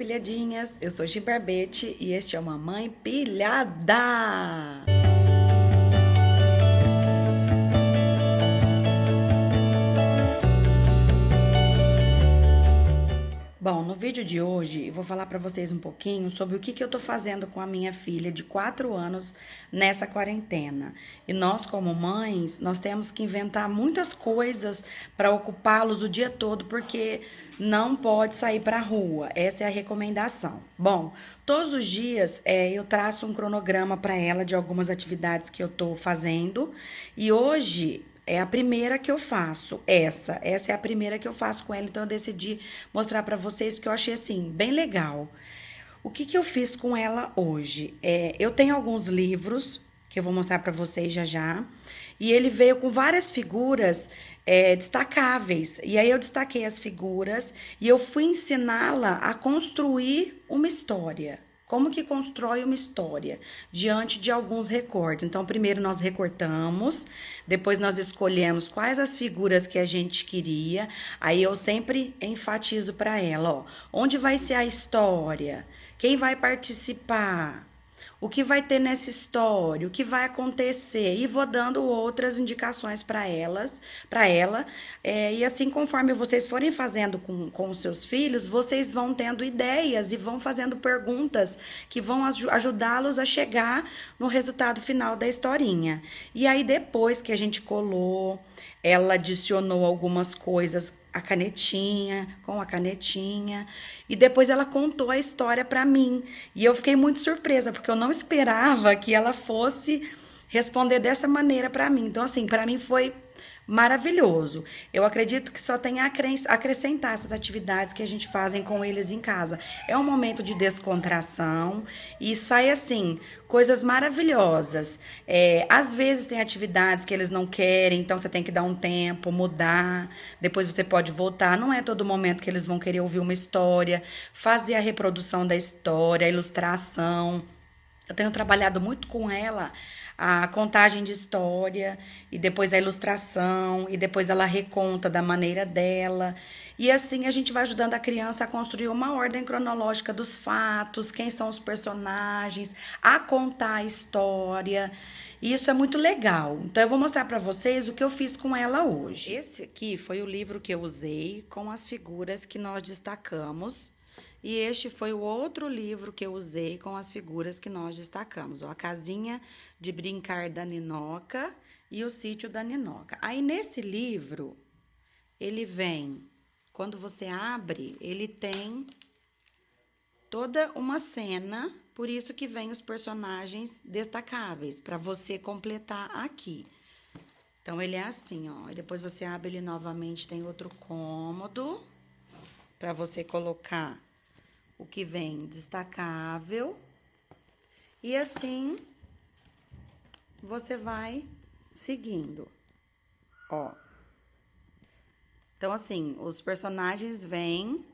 pilhadinhas, eu sou Gi Barbete e este é o Mamãe Pilhada! Bom, no vídeo de hoje eu vou falar para vocês um pouquinho sobre o que eu tô fazendo com a minha filha de 4 anos nessa quarentena. E nós, como mães, nós temos que inventar muitas coisas para ocupá-los o dia todo, porque não pode sair para a rua. Essa é a recomendação. Bom, todos os dias eu traço um cronograma para ela de algumas atividades que eu tô fazendo. E hoje é a primeira que eu faço, essa é a primeira que eu faço com ela, então eu decidi mostrar pra vocês porque eu achei assim bem legal. O que eu fiz com ela hoje? Eu tenho alguns livros que eu vou mostrar pra vocês já já, e ele veio com várias figuras destacáveis. E aí eu destaquei as figuras e eu fui ensiná-la a construir uma história. Como que constrói uma história diante de alguns recortes? Então, primeiro nós recortamos, depois nós escolhemos quais as figuras que a gente queria. Aí eu sempre enfatizo para ela, ó, onde vai ser a história? Quem vai participar? O que vai ter nessa história, o que vai acontecer, e vou dando outras indicações para ela, e assim conforme vocês forem fazendo com os seus filhos, vocês vão tendo ideias e vão fazendo perguntas que vão ajudá-los a chegar no resultado final da historinha. E aí depois que a gente colou, ela adicionou algumas coisas com a canetinha, e depois ela contou a história para mim. E eu fiquei muito surpresa, porque eu não esperava que ela fosse responder dessa maneira para mim. Então, assim, para mim foi maravilhoso. Eu acredito que só tem a acrescentar essas atividades que a gente fazem com eles em casa. É um momento de descontração e sai assim, coisas maravilhosas. Às vezes tem atividades que eles não querem, então você tem que dar um tempo, mudar, depois você pode voltar. Não é todo momento que eles vão querer ouvir uma história, fazer a reprodução da história, a ilustração. Eu tenho trabalhado muito com ela a contagem de história e depois a ilustração e depois ela reconta da maneira dela. E assim a gente vai ajudando a criança a construir uma ordem cronológica dos fatos, quem são os personagens, a contar a história. E isso é muito legal. Então eu vou mostrar para vocês o que eu fiz com ela hoje. Esse aqui foi o livro que eu usei com as figuras que nós destacamos. E este foi o outro livro que eu usei com as figuras que nós destacamos, ó, a casinha de brincar da Ninoca e o sítio da Ninoca. Aí nesse livro, ele vem, quando você abre, ele tem toda uma cena, por isso que vem os personagens destacáveis, para você completar aqui. Então, ele é assim, ó, e depois você abre ele novamente, tem outro cômodo, para você colocar o que vem destacável, e assim você vai seguindo, ó. Então, assim, os personagens vêm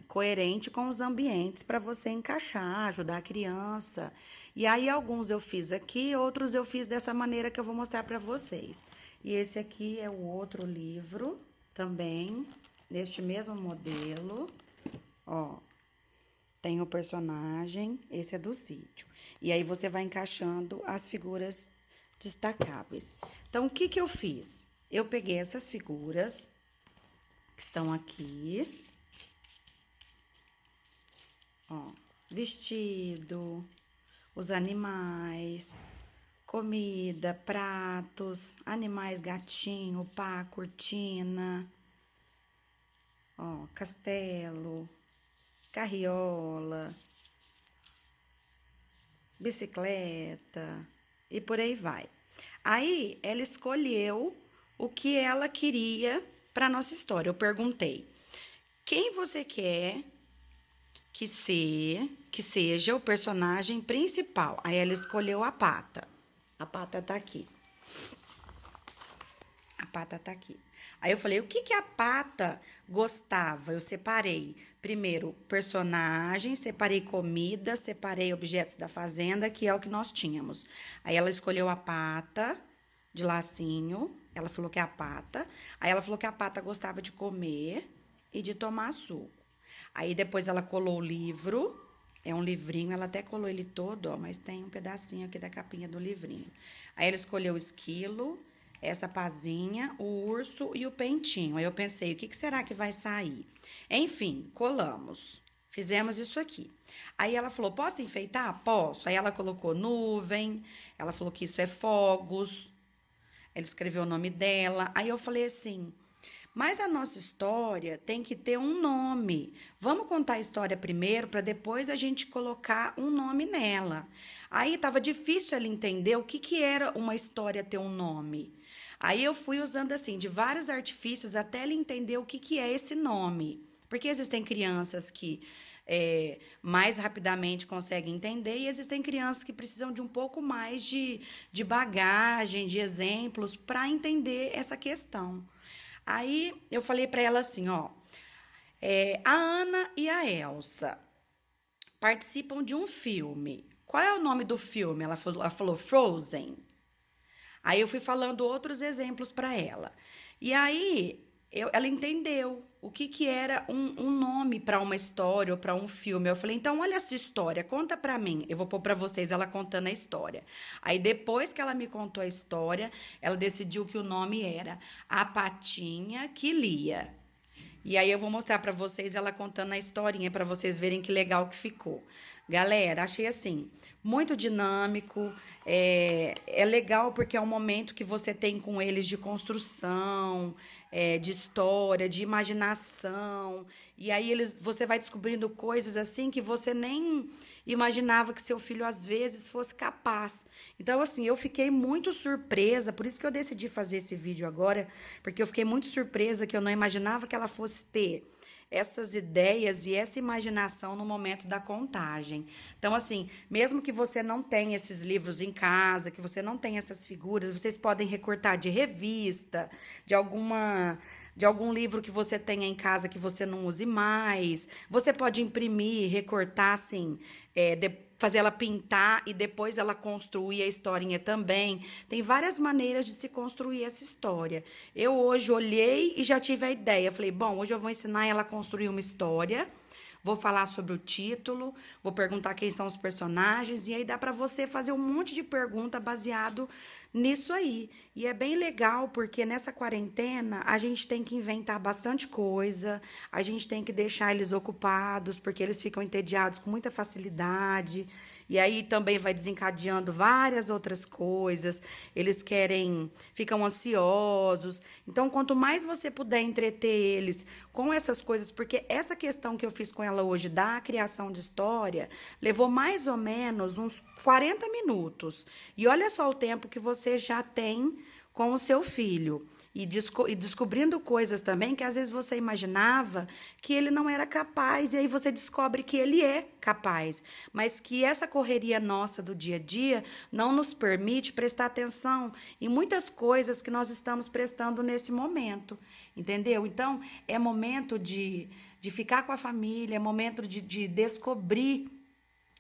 coerente com os ambientes para você encaixar, ajudar a criança. E aí, alguns eu fiz aqui, outros eu fiz dessa maneira que eu vou mostrar para vocês. E esse aqui é o outro livro, também, neste mesmo modelo, ó, tem o personagem, esse é do sítio. E aí, você vai encaixando as figuras destacáveis. Então, o que eu fiz? Eu peguei essas figuras que estão aqui, ó, vestido, os animais, comida, pratos, animais, gatinho, pá, cortina, ó, castelo, carriola, bicicleta e por aí vai. Aí ela escolheu o que ela queria para nossa história. Eu perguntei: quem você quer que seja o personagem principal? Aí ela escolheu a Pata. A Pata tá aqui. A Pata tá aqui. Aí eu falei, o que a Pata gostava? Eu separei, primeiro, personagem, separei comida, separei objetos da fazenda, que é o que nós tínhamos. Aí ela escolheu a Pata, de lacinho, ela falou que é a Pata. Aí ela falou que a Pata gostava de comer e de tomar suco. Aí depois ela colou o livro, é um livrinho, ela até colou ele todo, ó, mas tem um pedacinho aqui da capinha do livrinho. Aí ela escolheu o esquilo, essa pazinha, o urso e o pentinho. Aí eu pensei, o que será que vai sair? Enfim, colamos. Fizemos isso aqui. Aí ela falou, posso enfeitar? Posso. Aí ela colocou nuvem, ela falou que isso é fogos. Ela escreveu o nome dela. Aí eu falei assim, mas a nossa história tem que ter um nome. Vamos contar a história primeiro para depois a gente colocar um nome nela. Aí estava difícil ela entender o que era uma história ter um nome. Aí eu fui usando assim de vários artifícios até ela entender o que é esse nome. Porque existem crianças que mais rapidamente conseguem entender e existem crianças que precisam de um pouco mais de bagagem, de exemplos para entender essa questão. Aí eu falei para ela assim, ó, a Ana e a Elsa participam de um filme. Qual é o nome do filme? Ela falou Frozen. Aí eu fui falando outros exemplos para ela. E aí ela entendeu o que era um nome para uma história ou para um filme. Eu falei, então olha essa história, conta para mim. Eu vou pôr para vocês ela contando a história. Aí depois que ela me contou a história, ela decidiu que o nome era A Patinha que Lia. E aí eu vou mostrar para vocês ela contando a historinha para vocês verem que legal que ficou. Galera, achei assim, muito dinâmico, é legal porque é um momento que você tem com eles de construção, de história, de imaginação, e aí você vai descobrindo coisas assim que você nem imaginava que seu filho às vezes fosse capaz. Então assim, eu fiquei muito surpresa, por isso que eu decidi fazer esse vídeo agora, porque eu fiquei muito surpresa que eu não imaginava que ela fosse ter essas ideias e essa imaginação no momento da contagem. Então, assim, mesmo que você não tenha esses livros em casa, que você não tenha essas figuras, vocês podem recortar de revista, de algum livro que você tenha em casa que você não use mais. Você pode imprimir, recortar, assim, fazer ela pintar e depois ela construir a historinha também. Tem várias maneiras de se construir essa história. Eu hoje olhei e já tive a ideia. Falei, bom, hoje eu vou ensinar ela a construir uma história. Vou falar sobre o título, vou perguntar quem são os personagens, e aí dá para você fazer um monte de pergunta baseado nisso aí. E é bem legal porque nessa quarentena a gente tem que inventar bastante coisa, a gente tem que deixar eles ocupados, porque eles ficam entediados com muita facilidade. E aí também vai desencadeando várias outras coisas. Eles ficam ansiosos. Então, quanto mais você puder entreter eles com essas coisas, porque essa questão que eu fiz com ela hoje da criação de história levou mais ou menos uns 40 minutos. E olha só o tempo que você já tem com o seu filho. E descobrindo coisas também que às vezes você imaginava que ele não era capaz, e aí você descobre que ele é capaz, mas que essa correria nossa do dia a dia não nos permite prestar atenção em muitas coisas que nós estamos prestando nesse momento, entendeu? Então, é momento de ficar com a família, é momento de descobrir,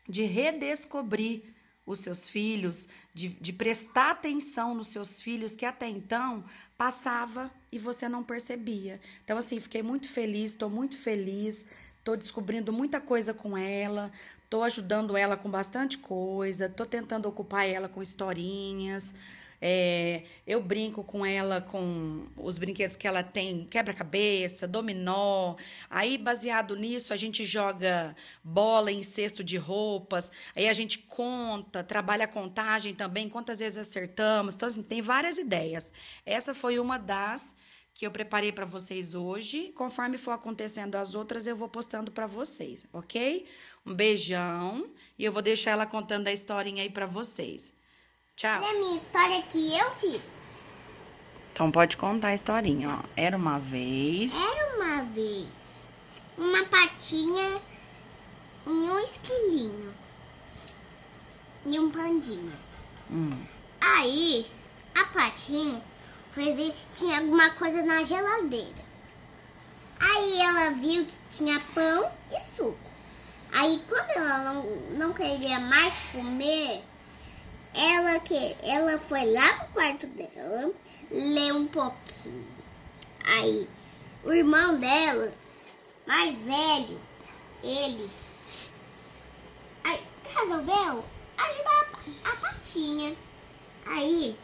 de redescobrir os seus filhos, de prestar atenção nos seus filhos, que até então passava e você não percebia. Então, assim, fiquei muito feliz, estou muito feliz, estou descobrindo muita coisa com ela, estou ajudando ela com bastante coisa, estou tentando ocupar ela com historinhas. Eu brinco com ela com os brinquedos que ela tem, quebra-cabeça, dominó. Aí, baseado nisso, a gente joga bola em cesto de roupas. Aí a gente conta, trabalha a contagem também, quantas vezes acertamos. Então, assim, tem várias ideias. Essa foi uma das que eu preparei para vocês hoje. Conforme for acontecendo as outras, eu vou postando para vocês, ok? Um beijão e eu vou deixar ela contando a historinha aí para vocês. Tchau. Olha a minha história que eu fiz. Então pode contar a historinha, ó. Era uma vez Uma patinha e um esquilinho. E um pandinha. Aí, a patinha foi ver se tinha alguma coisa na geladeira. Aí ela viu que tinha pão e suco. Aí quando ela não queria mais comer, ela foi lá no quarto dela, ler um pouquinho. Aí, o irmão dela, mais velho, ele aí, resolveu ajudar a Patinha. Aí,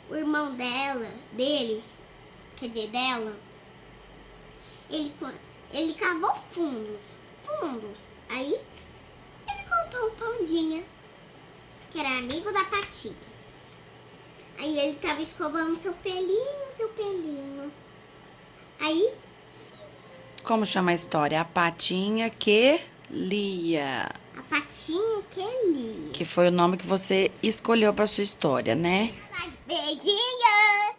o irmão dele, ele cavou fundos. Aí, ele contou um Pandinha, que era amigo da Patinha. Aí, ele tava escovando seu pelinho. Aí, Como chama a história? A Patinha que lia. a Patinha que lia. Que foi o nome que você escolheu para sua história, né? Beijinhos!